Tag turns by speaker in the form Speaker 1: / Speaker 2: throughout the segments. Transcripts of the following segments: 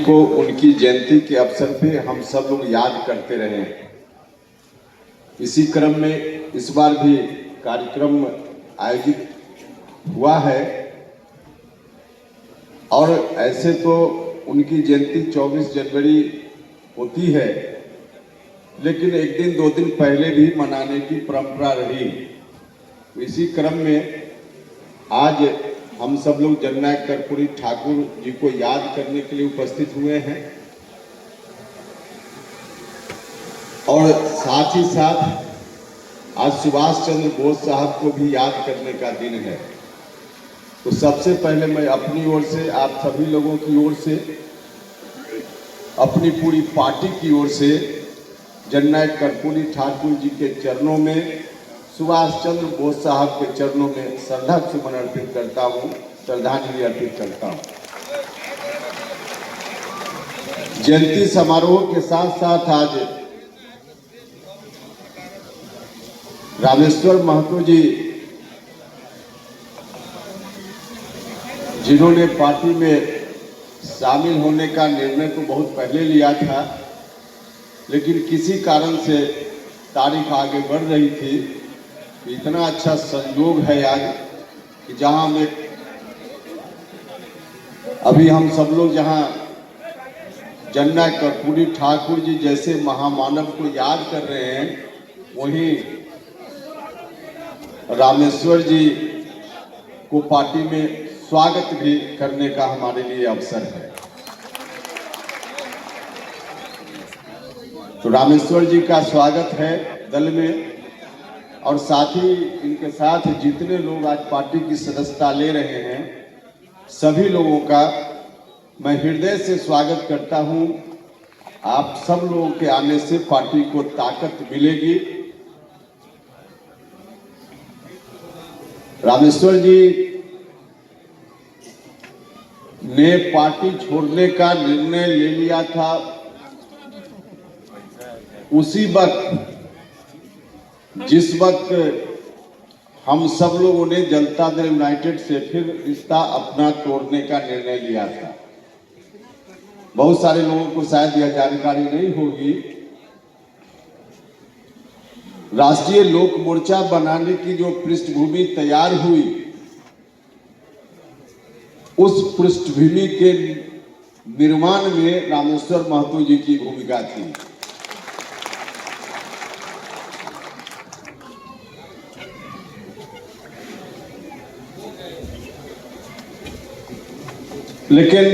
Speaker 1: को उनकी जयंती के अवसर पे हम सब लोग याद करते रहे हैं। इसी क्रम में इस बार भी कार्यक्रम आयोजित हुआ है और ऐसे तो उनकी जयंती 24 जनवरी होती है, लेकिन एक दिन दो दिन पहले भी मनाने की परंपरा रही। इसी क्रम में आज हम सब लोग जननायक कर्पूरी ठाकुर जी को याद करने के लिए उपस्थित हुए हैं और साथ ही साथ आज सुभाष चंद्र बोस साहब को भी याद करने का दिन है। तो सबसे पहले मैं अपनी ओर से, आप सभी लोगों की ओर से, अपनी पूरी पार्टी की ओर से जननायक कर्पूरी ठाकुर जी के चरणों में, सुभाष चंद्र बोस साहब के चरणों में श्रद्धा सुमन अर्पित करता हूँ, श्रद्धांजलि अर्पित करता हूँ। जयंती समारोह के साथ साथ आज रामेश्वर महतो जी, जिन्होंने पार्टी में शामिल होने का निर्णय तो बहुत पहले लिया था, लेकिन किसी कारण से तारीख आगे बढ़ रही थी। इतना अच्छा संयोग है आज कि जहां में अभी हम सब लोग जहां जननायक कर्पूरी ठाकुर जी जैसे महामानव को याद कर रहे हैं, वहीं रामेश्वर जी को पार्टी में स्वागत भी करने का हमारे लिए अवसर है। तो रामेश्वर जी का स्वागत है दल में, और साथ ही इनके साथ जितने लोग आज पार्टी की सदस्यता ले रहे हैं, सभी लोगों का मैं हृदय से स्वागत करता हूं। आप सब लोगों के आने से पार्टी को ताकत मिलेगी। रामेश्वर जी ने पार्टी छोड़ने का निर्णय ले लिया था, उसी वक्त जिस वक्त हम सब लोगों ने जनता दल यूनाइटेड से फिर रिश्ता अपना तोड़ने का निर्णय लिया था। बहुत सारे लोगों को शायद यह जानकारी नहीं होगी, राष्ट्रीय लोक मोर्चा बनाने की जो पृष्ठभूमि तैयार हुई, उस पृष्ठभूमि के निर्माण में रामेश्वर महतो जी की भूमिका थी। लेकिन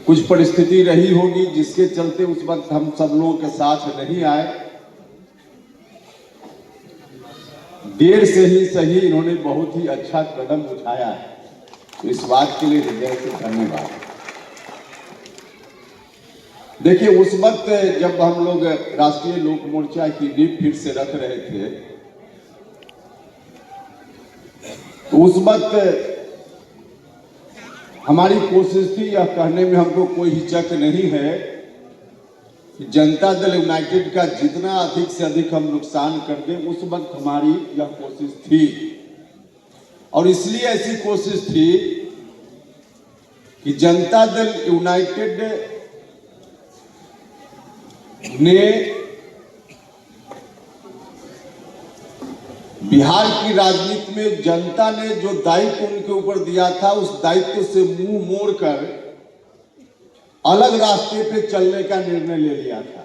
Speaker 1: कुछ परिस्थिति रही होगी जिसके चलते उस वक्त हम सब लोगों के साथ नहीं आए। देर से ही सही इन्होंने बहुत ही अच्छा कदम उठाया है, तो इस बात के लिए हृदय से धन्यवाद। देखिए, उस वक्त जब हम लोग राष्ट्रीय लोक मोर्चा की नींव फिर से रख रहे थे, तो उस वक्त हमारी कोशिश थी, यह कहने में हमको कोई हिचक नहीं है कि जनता दल यूनाइटेड का जितना अधिक से अधिक हम नुकसान कर दें, उस वक्त हमारी यह कोशिश थी। और इसलिए ऐसी कोशिश थी कि जनता दल यूनाइटेड ने बिहार की राजनीति में जनता ने जो दायित्व उनके ऊपर दिया था, उस दायित्व से मुंह मोड़कर अलग रास्ते पे चलने का निर्णय ले लिया था।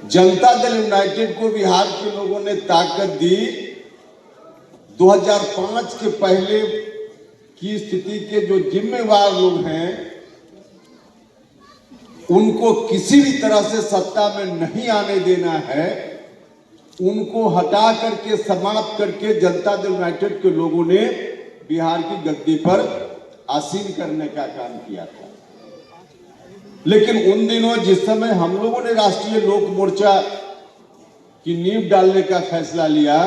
Speaker 1: जनता दल यूनाइटेड को बिहार के लोगों ने ताकत दी। 2005 के पहले की स्थिति के जो जिम्मेवार लोग हैं, उनको किसी भी तरह से सत्ता में नहीं आने देना है। उनको हटा करके, समाप्त करके जनता दल यूनाइटेड के लोगों ने बिहार की गद्दी पर आसीन करने का काम किया था। लेकिन उन दिनों जिस समय हम लोगों ने राष्ट्रीय लोक मोर्चा की नींव डालने का फैसला लिया,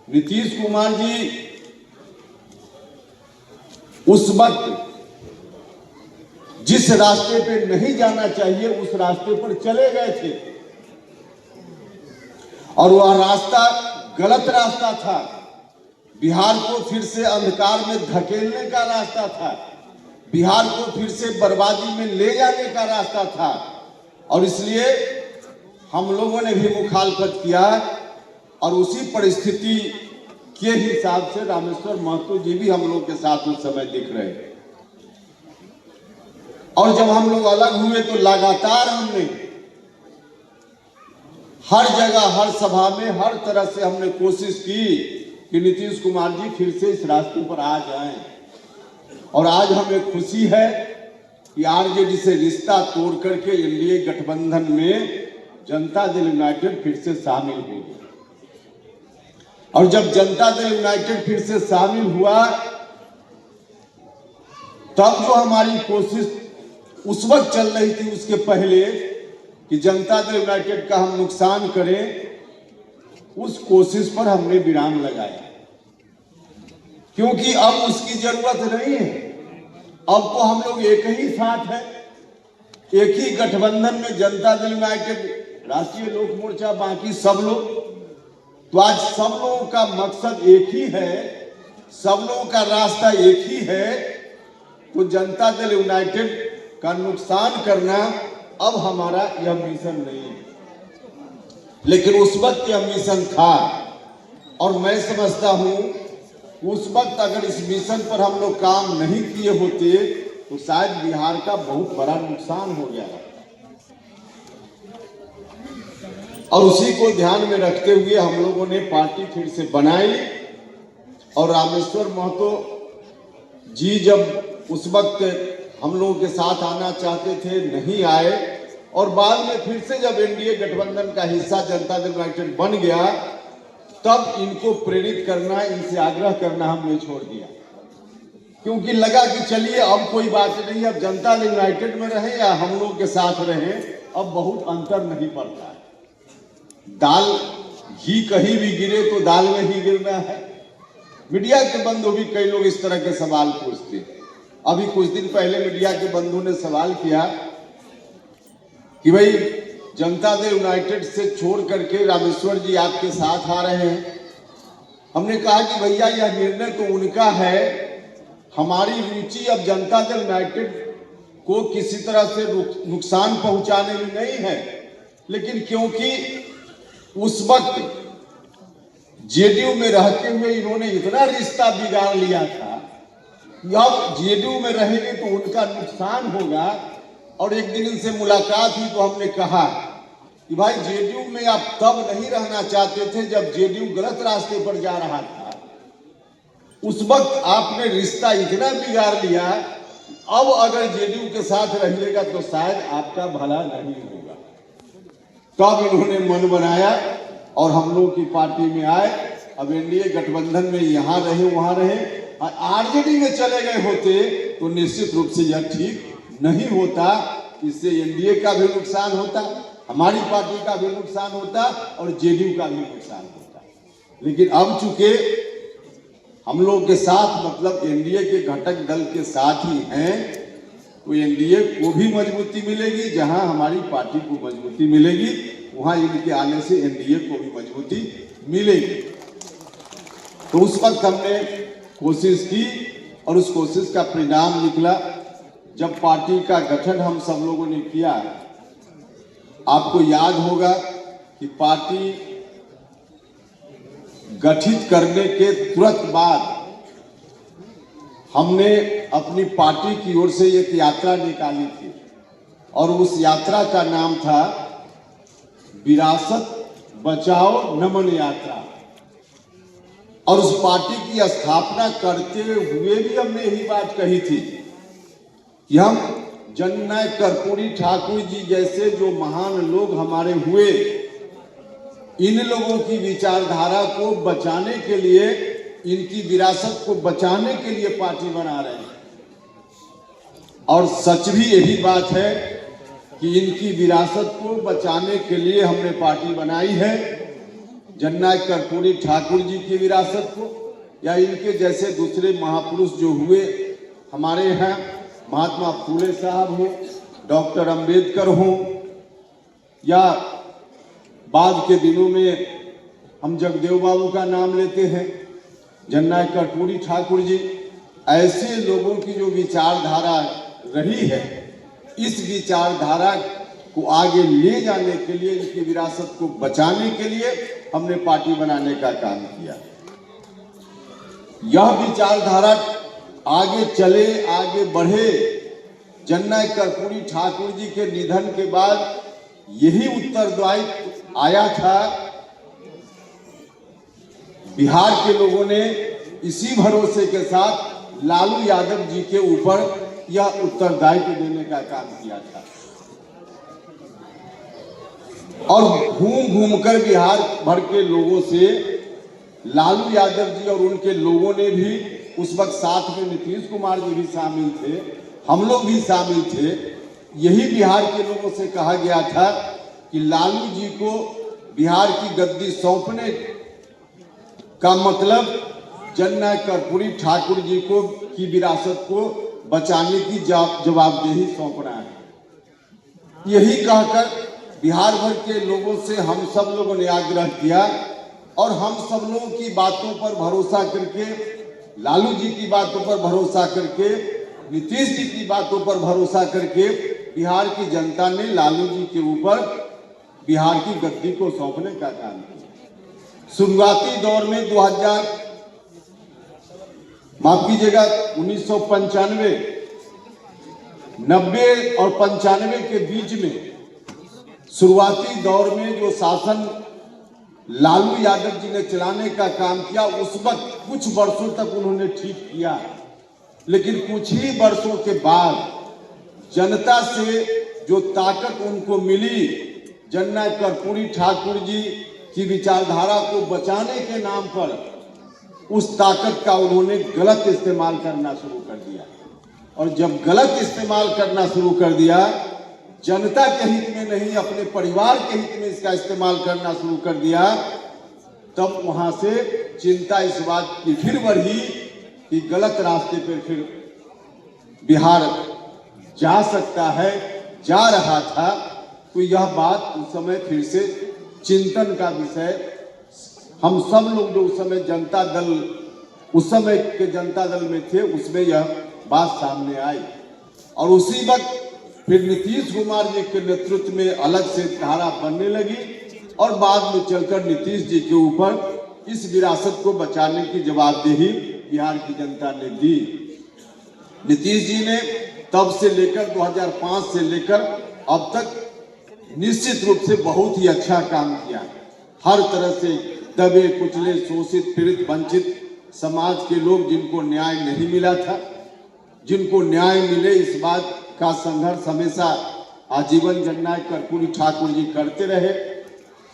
Speaker 1: नीतीश कुमार जी उस वक्त जिस रास्ते पे नहीं जाना चाहिए उस रास्ते पर चले गए थे, और वह रास्ता गलत रास्ता था। बिहार को फिर से अंधकार में धकेलने का रास्ता था, बिहार को फिर से बर्बादी में ले जाने का रास्ता था। और इसलिए हम लोगों ने भी मुखालफत किया और उसी परिस्थिति के हिसाब से रामेश्वर महतो जी भी हम लोग के साथ उस समय दिख रहे हैं। और जब हम लोग अलग हुए तो लगातार हमने हर जगह, हर सभा में, हर तरह से हमने कोशिश की कि नीतीश कुमार जी फिर से इस रास्ते पर आ जाएं। और आज हमें खुशी है कि आरजेडी से रिश्ता तोड़ करके एनडीए गठबंधन में जनता दल यूनाइटेड फिर से शामिल हो गई। और जब जनता दल यूनाइटेड फिर से शामिल हुआ तब जो हमारी कोशिश उस वक्त चल रही थी, उसके पहले कि जनता दल यूनाइटेड का हम नुकसान करें, उस कोशिश पर हमने विराम लगाया, क्योंकि अब उसकी जरूरत नहीं है। अब तो हम लोग एक ही साथ है, एक ही गठबंधन में जनता दल यूनाइटेड, राष्ट्रीय लोक मोर्चा, बाकी सब लोग। तो आज सब लोगों का मकसद एक ही है, सब लोगों का रास्ता एक ही है। तो जनता दल यूनाइटेड का नुकसान करना अब हमारा यह मिशन नहीं है, लेकिन उस वक्त यह मिशन था। और मैं समझता हूं उस वक्त अगर इस मिशन पर हम लोग काम नहीं किए होते तो शायद बिहार का बहुत बड़ा नुकसान हो गया। और उसी को ध्यान में रखते हुए हम लोगों ने पार्टी फिर से बनाई। और रामेश्वर महतो जी जब उस वक्त हम लोगों के साथ आना चाहते थे, नहीं आए। और बाद में फिर से जब एनडीए गठबंधन का हिस्सा जनता दल यूनाइटेड बन गया, तब इनको प्रेरित करना, इनसे आग्रह करना हमने छोड़ दिया, क्योंकि लगा कि चलिए अब कोई बात नहीं, अब जनता दल यूनाइटेड में रहे या हम लोग के साथ रहे, अब बहुत अंतर नहीं पड़ता है। दाल घी कहीं भी गिरे तो दाल में ही गिरना है। मीडिया के बंधु भी कई लोग इस तरह के सवाल पूछते हैं। अभी कुछ दिन पहले मीडिया के बंधु ने सवाल किया कि भाई जनता दल यूनाइटेड से छोड़ करके रामेश्वर जी आपके साथ आ रहे हैं। हमने कहा कि भैया यह निर्णय तो उनका है, हमारी रुचि अब जनता दल यूनाइटेड को किसी तरह से नुकसान पहुंचाने में नहीं है। लेकिन क्योंकि उस वक्त जेडीयू में रहते हुए इन्होंने इतना रिश्ता बिगाड़ लिया था, अब जेडीयू में रहेंगे तो उनका नुकसान होगा। और एक दिन इनसे मुलाकात हुई तो हमने कहा कि भाई जेडीयू में आप तब नहीं रहना चाहते थे जब जेडीयू गलत रास्ते पर जा रहा था, उस वक्त आपने रिश्ता इतना बिगाड़ लिया, अब अगर जेडीयू के साथ रहिएगा तो शायद आपका भला नहीं होगा। तब इन्होंने मन बनाया और हम लोग की पार्टी में आए। अब एनडीए गठबंधन में यहाँ रहे वहां रहे, और आरजेडी में चले गए होते तो निश्चित रूप से यह ठीक नहीं होता। इससे एनडीए का भी नुकसान होता, हमारी पार्टी का भी नुकसान होता और जेडीयू का भी नुकसान होता। लेकिन अब चूंकि हम लोग के साथ, मतलब एनडीए के घटक दल के साथ ही हैं, तो एनडीए को भी मजबूती मिलेगी। जहां हमारी पार्टी को मजबूती मिलेगी वहां इनके आने से एनडीए को भी मजबूती मिलेगी। तो उस वक्त हमने कोशिश की और उस कोशिश का परिणाम निकला। जब पार्टी का गठन हम सब लोगों ने किया, आपको याद होगा कि पार्टी गठित करने के तुरंत बाद हमने अपनी पार्टी की ओर से एक यात्रा निकाली थी और उस यात्रा का नाम था विरासत बचाओ नमन यात्रा। और उस पार्टी की स्थापना करते हुए भी हमने यही बात कही थी कि हम जननायक कर्पूरी ठाकुर जी जैसे जो महान लोग हमारे हुए, इन लोगों की विचारधारा को बचाने के लिए, इनकी विरासत को बचाने के लिए पार्टी बना रहे हैं। और सच भी यही बात है कि इनकी विरासत को बचाने के लिए हमने पार्टी बनाई है। जननायक कर्पूरी ठाकुर जी की विरासत को, या इनके जैसे दूसरे महापुरुष जो हुए हमारे यहाँ, महात्मा फूले साहब हो, डॉक्टर अंबेडकर हो, या बाद के दिनों में हम जगदेव बाबू का नाम लेते हैं, जननायक कर्पूरी ठाकुर जी ऐसे लोगों की जो विचारधारा रही है, इस विचारधारा को आगे ले जाने के लिए, इनकी विरासत को बचाने के लिए हमने पार्टी बनाने का काम किया। यह विचारधारा आगे चले, आगे बढ़े। जननायक कर्पूरी ठाकुर जी के निधन के बाद यही उत्तरदायित्व आया था। बिहार के लोगों ने इसी भरोसे के साथ लालू यादव जी के ऊपर यह उत्तरदायित्व देने का काम किया था और घूम घूमकर बिहार भर के लोगों से लालू यादव जी और उनके लोगों ने भी, उस वक्त साथ में नीतीश कुमार जी भी शामिल थे, हम लोग भी शामिल थे, यही बिहार के लोगों से कहा गया था कि लालू जी को बिहार की गद्दी सौंपने का मतलब जननायक कर्पूरी ठाकुर जी को की विरासत को बचाने की जवाबदेही सौंपना है। यही कहकर बिहार भर के लोगों से हम सब लोगों ने आग्रह किया और हम सब लोगों की बातों पर भरोसा करके, लालू जी की बातों पर भरोसा करके, नीतीश जी की बातों पर भरोसा करके बिहार की जनता ने लालू जी के ऊपर बिहार की गद्दी को सौंपने का काम किया। शुरुआती दौर में 1995, 90 और 95 के बीच में शुरुआती दौर में जो शासन लालू यादव जी ने चलाने का काम किया, उस वक्त कुछ वर्षों तक उन्होंने ठीक किया, लेकिन कुछ ही वर्षों के बाद जनता से जो ताकत उनको मिली, जननायक कर्पूरी ठाकुर जी की विचारधारा को बचाने के नाम पर, उस ताकत का उन्होंने गलत इस्तेमाल करना शुरू कर दिया। और जब गलत इस्तेमाल करना शुरू कर दिया, जनता के हित में नहीं, अपने परिवार के हित में इसका इस्तेमाल करना शुरू कर दिया, तब वहां से चिंता इस बात की फिर बढ़ी कि गलत रास्ते पर फिर बिहार जा सकता है, जा रहा था। तो यह बात उस समय फिर से चिंतन का विषय, हम सब लोग जो उस समय जनता दल, उस समय के जनता दल में थे, उसमें यह बात सामने आई। और उसी वक्त फिर नीतीश कुमार जी के नेतृत्व में अलग से धारा बनने लगी और बाद में चलकर नीतीश जी के ऊपर इस विरासत को बचाने की जवाबदेही बिहार की जनता ने दी। नीतीश जी ने तब से लेकर 2005 से लेकर अब तक निश्चित रूप से बहुत ही अच्छा काम किया। हर तरह से दबे कुचले, शोषित, पीड़ित, वंचित समाज के लोग जिनको न्याय नहीं मिला था, जिनको न्याय मिले, इस बात का संघर्ष हमेशा आजीवन जननायक कर्पूरी ठाकुर जी करते रहे।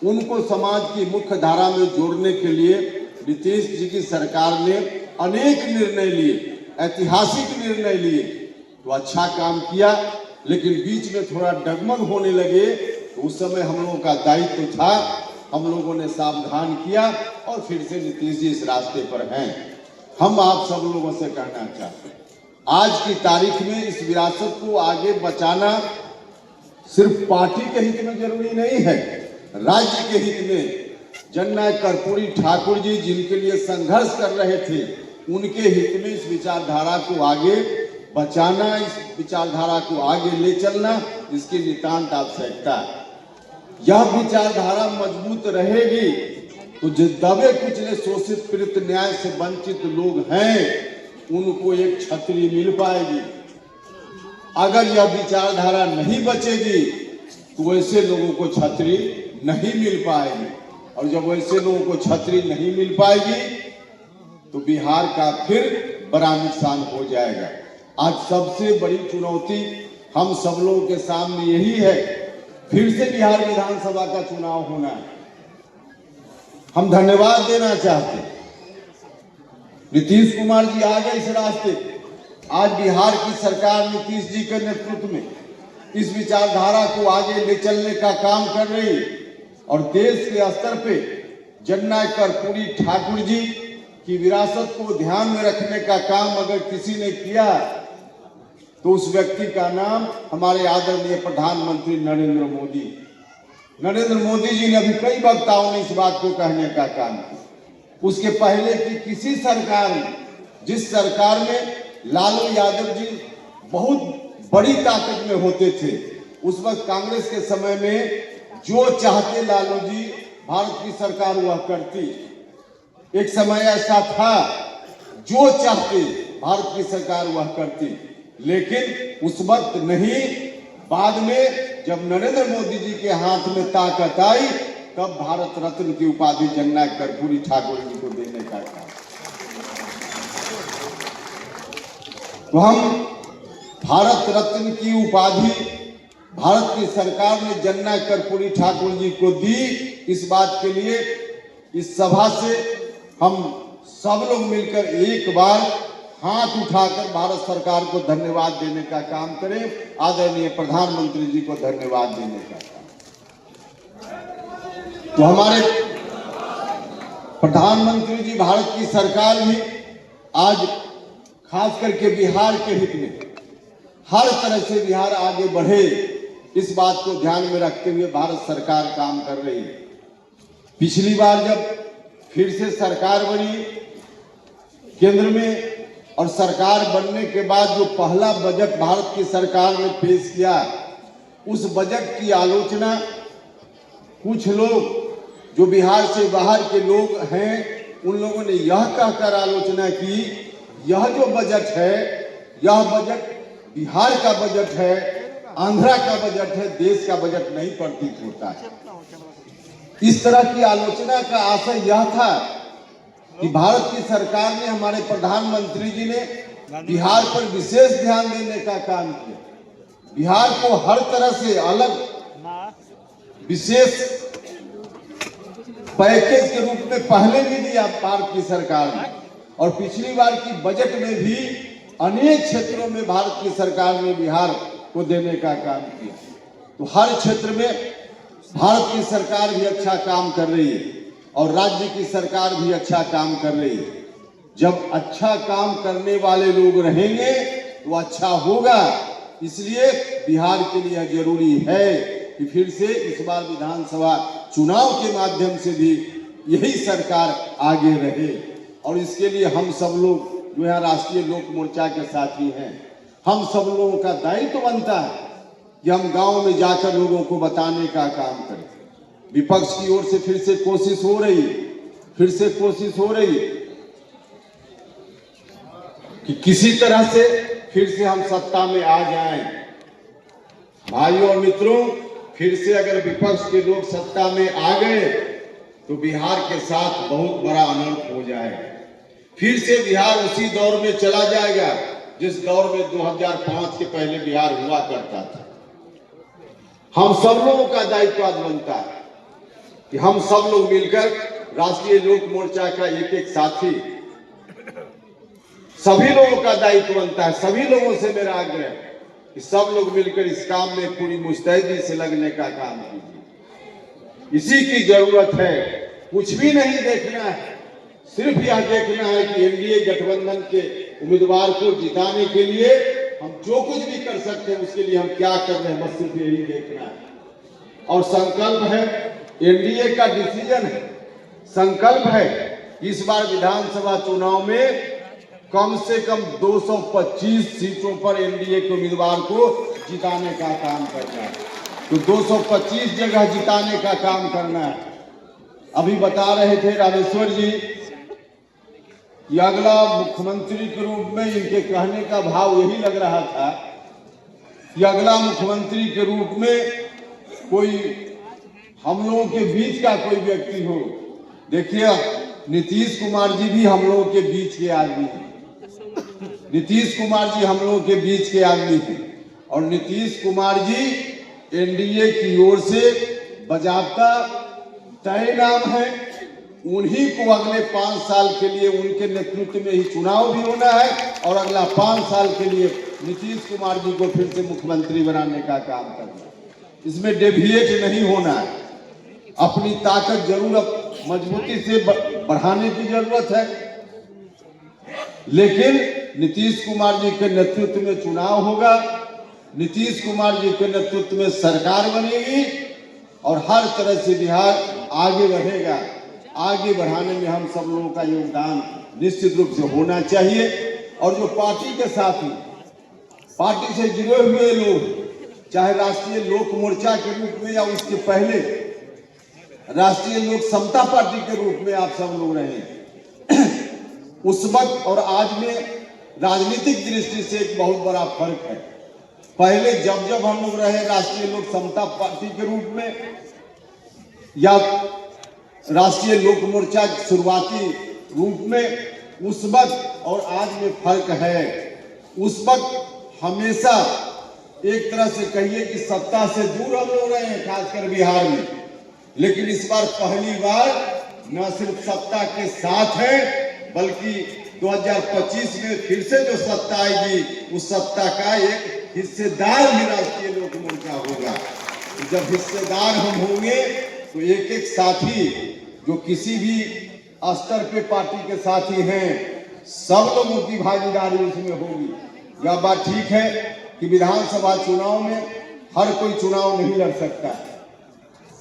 Speaker 1: उनको समाज की मुख्य धारा में जोड़ने के लिए नीतीश जी की सरकार ने अनेक निर्णय लिए, ऐतिहासिक निर्णय लिए, तो अच्छा काम किया। लेकिन बीच में थोड़ा डगमग होने लगे, तो उस समय हम लोगों का दायित्व था, हम लोगों ने सावधान किया और फिर से नीतीश जी इस रास्ते पर हैं। हम आप सब लोगों से कहना चाहते हैं, आज की तारीख में इस विरासत को आगे बचाना सिर्फ पार्टी के हित में जरूरी नहीं है, राज्य के हित में। जननायक कर्पूरी ठाकुर जी जिनके लिए संघर्ष कर रहे थे, उनके हित में इस विचारधारा को आगे बचाना, इस विचारधारा को आगे ले चलना, इसकी नितांत आवश्यकता। यह विचारधारा मजबूत रहेगी तो जो दबे कुचले, शोषित, पीड़ित, न्याय से वंचित लोग हैं, उनको एक छतरी मिल पाएगी। अगर यह विचारधारा नहीं बचेगी तो वैसे लोगों को छतरी नहीं मिल पाएगी, और जब वैसे लोगों को छतरी नहीं मिल पाएगी तो बिहार का फिर बड़ा नुकसान हो जाएगा। आज सबसे बड़ी चुनौती हम सब लोगों के सामने यही है, फिर से बिहार विधानसभा का चुनाव होना है। हम धन्यवाद देना चाहते हैं, नीतीश कुमार जी आ गए इस रास्ते। आज बिहार की सरकार नीतीश जी के नेतृत्व में इस विचारधारा को आगे ले चलने का काम कर रही है और देश के स्तर पे जननायक कर्पूरी ठाकुर जी की विरासत को ध्यान में रखने का काम अगर किसी ने किया तो उस व्यक्ति का नाम हमारे आदरणीय प्रधानमंत्री नरेंद्र मोदी जी ने अभी कई वक्ताओं ने इस बात को कहने का काम किया। उसके पहले की किसी सरकार में, जिस सरकार में लालू यादव जी बहुत बड़ी ताकत में होते थे, उस वक्त कांग्रेस के समय में जो चाहते लालू जी भारत की सरकार वह करती। एक समय ऐसा था जो चाहते भारत की सरकार वह करती, लेकिन उस वक्त नहीं। बाद में जब नरेंद्र मोदी जी के हाथ में ताकत आई, तब भारत रत्न की उपाधि जननायक कर्पूरी ठाकुर जी को देने का काम। तो हम भारत रत्न की उपाधि भारत की सरकार ने जननायक कर्पूरी ठाकुर जी को दी। इस बात के लिए इस सभा से हम सब लोग मिलकर एक बार हाथ उठाकर भारत सरकार को धन्यवाद देने का काम करें, आदरणीय प्रधानमंत्री जी को धन्यवाद देने का काम। तो हमारे प्रधानमंत्री जी, भारत की सरकार भी आज खास करके बिहार के हित में हर तरह से बिहार आगे बढ़े, इस बात को ध्यान में रखते हुए भारत सरकार काम कर रही है। पिछली बार जब फिर से सरकार बनी केंद्र में, और सरकार बनने के बाद जो पहला बजट भारत की सरकार ने पेश किया, उस बजट की आलोचना कुछ लोग जो बिहार से बाहर के लोग हैं, उन लोगों ने यह कहकर आलोचना की, यह जो बजट है, यह बजट बिहार का बजट है, आंध्रा का बजट है, देश का बजट नहीं प्रतीत होता है। इस तरह की आलोचना का आशय यह था कि भारत की सरकार ने, हमारे प्रधानमंत्री जी ने बिहार पर विशेष ध्यान देने का काम किया। बिहार को हर तरह से अलग विशेष पैकेज के रूप में पहले भी दिया भारत की सरकार ने, और पिछली बार की बजट में भी अनेक क्षेत्रों में भारत की सरकार ने बिहार को देने का काम किया। तो हर क्षेत्र में भारत की सरकार भी अच्छा काम कर रही है और राज्य की सरकार भी अच्छा काम कर रही है। जब अच्छा काम करने वाले लोग रहेंगे तो अच्छा होगा। इसलिए बिहार के लिए जरूरी है कि फिर से इस बार विधानसभा चुनाव के माध्यम से भी यही सरकार आगे रहे, और इसके लिए हम सब लोग जो यहाँ राष्ट्रीय लोक मोर्चा के साथी हैं, हम सब लोगों का दायित्व बनता है कि हम गांव में जाकर लोगों को बताने का काम करें। विपक्ष की ओर से फिर से कोशिश हो रही है कि किसी तरह से फिर से हम सत्ता में आ जाएं। भाइयों और मित्रों, फिर से अगर विपक्ष के लोग सत्ता में आ गए तो बिहार के साथ बहुत बड़ा अनर्थ हो जाएगा। फिर से बिहार उसी दौर में चला जाएगा जिस दौर में 2005 के पहले बिहार हुआ करता था। हम सब लोगों का दायित्व आज बनता है कि हम सब लोग मिलकर राष्ट्रीय लोक मोर्चा का एक एक साथी, सभी लोगों का दायित्व बनता है। सभी लोगों से मेरा आग्रह है कि सब लोग मिलकर इस काम में पूरी मुस्तैदी से लगने का काम कीजिए। इसी की जरूरत है, कुछ भी नहीं देखना है, सिर्फ यह देखना है कि एनडीए गठबंधन के उम्मीदवार को जिताने के लिए हम जो कुछ भी कर सकते हैं उसके लिए हम क्या कर रहे हैं, बस सिर्फ यही देखना है। और संकल्प है, एनडीए का डिसीजन है, संकल्प है इस बार विधानसभा चुनाव में कम से कम 225 सीटों पर एनडीए के उम्मीदवार को जिताने का काम करना है। तो 225 जगह जिताने का काम करना है। अभी बता रहे थे रामेश्वर जी कि अगला मुख्यमंत्री के रूप में, इनके कहने का भाव यही लग रहा था कि अगला मुख्यमंत्री के रूप में कोई हम लोगों के बीच का कोई व्यक्ति हो। देखिए, नीतीश कुमार जी भी हम लोगों के बीच के आदमी हैं। नीतीश कुमार जी हम लोगों के बीच के आदमी हैं, और नीतीश कुमार जी एनडीए की ओर से बाकायदा तय नाम है। उन्हीं को अगले 5 साल के लिए उनके नेतृत्व में ही चुनाव भी होना है, और अगला 5 साल के लिए नीतीश कुमार जी को फिर से मुख्यमंत्री बनाने का काम करना है। इसमें डेविएट नहीं होना है। अपनी ताकत जरूर मजबूती से बढ़ाने की जरूरत है, लेकिन नीतीश कुमार जी के नेतृत्व में चुनाव होगा, नीतीश कुमार जी के नेतृत्व में सरकार बनेगी, और हर तरह से बिहार आगे बढ़ेगा। आगे बढ़ाने में हम सब लोगों का योगदान निश्चित रूप से होना चाहिए। और जो पार्टी के साथी, पार्टी से जुड़े हुए लोग, चाहे राष्ट्रीय लोक मोर्चा के रूप में या उसके पहले राष्ट्रीय लोक समता पार्टी के रूप में आप सब लोग रहे, उस वक्त और आज में राजनीतिक दृष्टि से एक बहुत बड़ा फर्क है। पहले जब हम लोग रहे राष्ट्रीय लोक समता पार्टी के रूप में या राष्ट्रीय लोक मोर्चा शुरुआती रूप में, उस वक्त और आज में फर्क है। उस वक्त हमेशा एक तरह से कहिए कि सत्ता से दूर हम लोग रहे हैं, खासकर बिहार में, लेकिन इस बार पहली बार न सिर्फ सत्ता के साथ है बल्कि 2025 में फिर से जो सत्ता आएगी उस सत्ता का एक हिस्सेदार भी राष्ट्रीय लोक मोर्चा होगा। जब हिस्सेदार हम होंगे तो एक एक साथी जो किसी भी स्तर पे पार्टी के साथी हैं, सब लोगों की भागीदारी उसमें होगी। यह बात ठीक है कि विधानसभा चुनाव में हर कोई चुनाव नहीं लड़ सकता।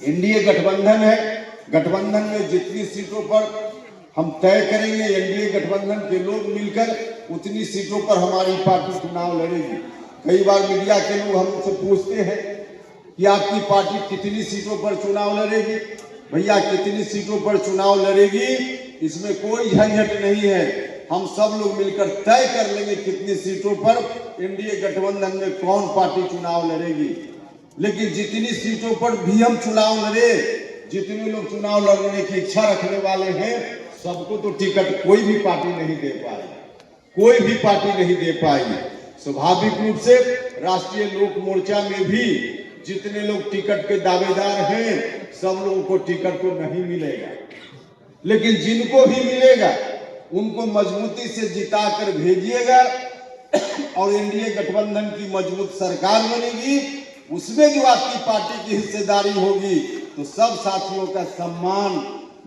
Speaker 1: एनडीए गठबंधन है, गठबंधन में जितनी सीटों पर हम तय करेंगे, एनडीए गठबंधन के लोग मिलकर उतनी सीटों पर हमारी पार्टी चुनाव लड़ेगी। कई बार मीडिया के लोग हमसे पूछते हैं कि आपकी पार्टी कितनी सीटों पर चुनाव लड़ेगी। भैया, कितनी सीटों पर चुनाव लड़ेगी इसमें कोई झंझट नहीं है। हम सब लोग मिलकर तय कर लेंगे कितनी सीटों पर एनडीए गठबंधन में कौन पार्टी चुनाव लड़ेगी। लेकिन जितनी सीटों पर भी हम चुनाव लड़े, जितने लोग चुनाव लड़ने की इच्छा रखने वाले हैं, सबको तो टिकट कोई भी पार्टी नहीं दे पाएगी, कोई भी पार्टी नहीं दे पाएगी। स्वाभाविक रूप से राष्ट्रीय लोक मोर्चा में भी जितने लोग टिकट के दावेदार हैं, सब लोगों को टिकट तो नहीं मिलेगा, लेकिन जिनको भी मिलेगा उनको मजबूती से जिता कर भेजिएगा और एनडीए गठबंधन की मजबूत सरकार बनेगी। उसमें जो आपकी पार्टी की हिस्सेदारी होगी तो सब साथियों का सम्मान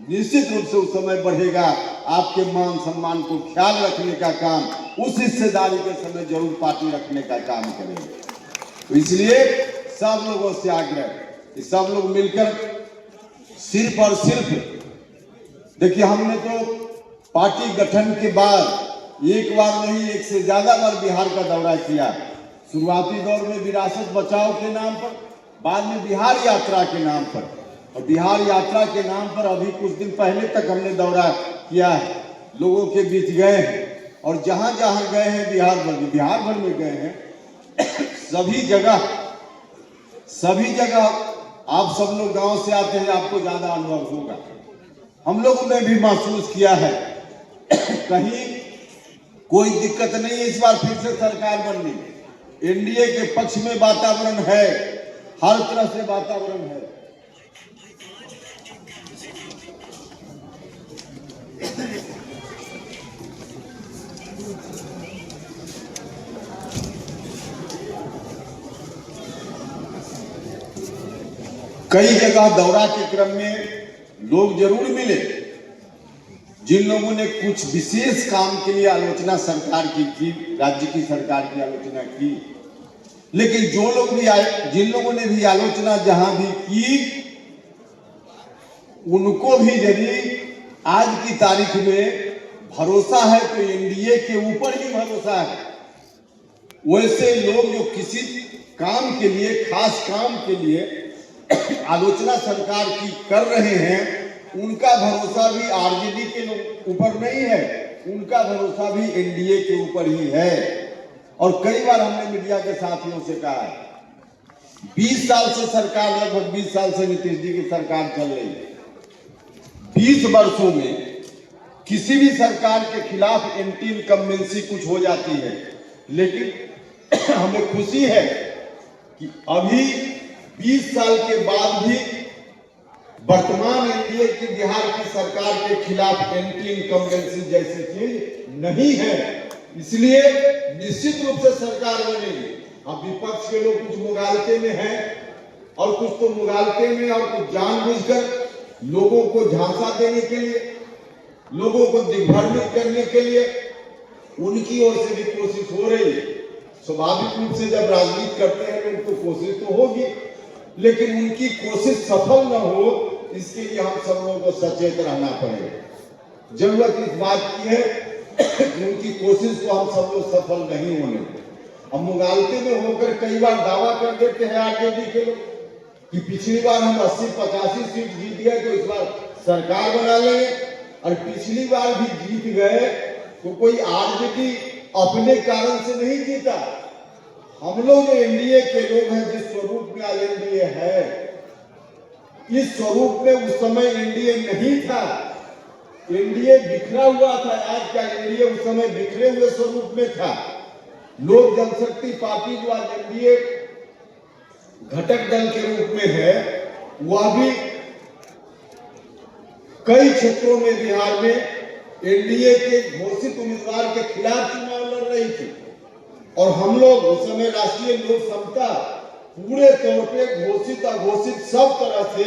Speaker 1: निश्चित रूप से उस समय बढ़ेगा। आपके मान सम्मान को ख्याल रखने का काम उस हिस्सेदारी के समय जरूर पार्टी रखने का काम करेंगे। तो इसलिए सब लोगों से आग्रह कि सब लोग मिलकर सिर्फ और सिर्फ, देखिए, हमने तो पार्टी गठन के बाद एक बार नहीं, एक से ज्यादा बार बिहार का दौरा किया। शुरुआती दौर में विरासत बचाओ के नाम पर, बाद में बिहार यात्रा के नाम पर, और बिहार यात्रा के नाम पर अभी कुछ दिन पहले तक हमने दौरा किया है, लोगों के बीच गए हैं और जहां जहां गए हैं बिहार भर में गए हैं, सभी जगह आप सब लोग गांव से आते हैं, आपको ज्यादा अनुभव होगा। हम लोगों ने भी महसूस किया है कहीं कोई दिक्कत नहीं है। इस बार फिर से सरकार बननी, एनडीए के पक्ष में वातावरण है, हर तरह से वातावरण है। कई जगह दौरा के क्रम में लोग जरूर मिले जिन लोगों ने कुछ विशेष काम के लिए आलोचना सरकार की, राज्य की सरकार की आलोचना की। लेकिन जिन लोगों ने भी आलोचना जहां भी की, उनको भी यदि आज की तारीख में भरोसा है तो एनडीए के ऊपर ही भरोसा है। वैसे लोग जो किसी काम के लिए, खास काम के लिए आलोचना सरकार की कर रहे हैं, उनका भरोसा भी आरजेडी के ऊपर नहीं है, उनका भरोसा भी एनडीए के ऊपर ही है। और कई बार हमने मीडिया के साथियों से कहा है, 20 साल से सरकार, लगभग 20 साल से नीतीश जी की सरकार चल रही है। 20 वर्षों में किसी भी सरकार के खिलाफ एंटी इनकम्बेंसी कुछ हो जाती है, लेकिन हमें खुशी है कि अभी 20 साल के बाद भी वर्तमान एनडीए की बिहार की सरकार के खिलाफ एंटी इनकम्बेंसी जैसी चीज नहीं है। इसलिए निश्चित रूप से सरकार बनेगी। अब विपक्ष के लोग कुछ मुगालते में हैं और कुछ तो मुगालते में और कुछ जानबूझकर लोगों को झांसा देने के लिए, लोगों को दिग्भ्रमित करने के लिए उनकी ओर से भी कोशिश हो रही है। स्वाभाविक रूप से जब राजनीति करते हैं तो उनको कोशिश तो होगी, लेकिन उनकी कोशिश सफल न हो
Speaker 2: इसके लिए हम सब लोगों को सचेत रहना पड़ेगा। जरूरत इस बात की है कि उनकी कोशिश को हम सब लोग सफल नहीं होने। अब मुगालते में होकर कई बार दावा कर देते हैं आरजेडी के लोग कि पिछली बार हम 80-85 सीट जीत गए तो इस बार सरकार बना लेंगे, और पिछली बार भी जीत गए तो कोई आरजेडी अपने कारण से नहीं जीता। हम लोग जो एनडीए के लोग हैं, जिस स्वरूप में आज एनडीए है, इस स्वरूप में उस समय एनडीए नहीं था। एनडीए बिखरा हुआ था। आज का एनडीए उस समय बिखरे हुए स्वरूप में था। लोक जनशक्ति पार्टी जो आज एनडीए घटक दल के रूप में है, वह भी कई क्षेत्रों में बिहार में एनडीए के घोषित उम्मीदवार के खिलाफ चुनाव लड़ रही थी, और हम लोग उस समय राष्ट्रीय लोक समता पूरे तौर पे घोषित अघोषित सब तरह से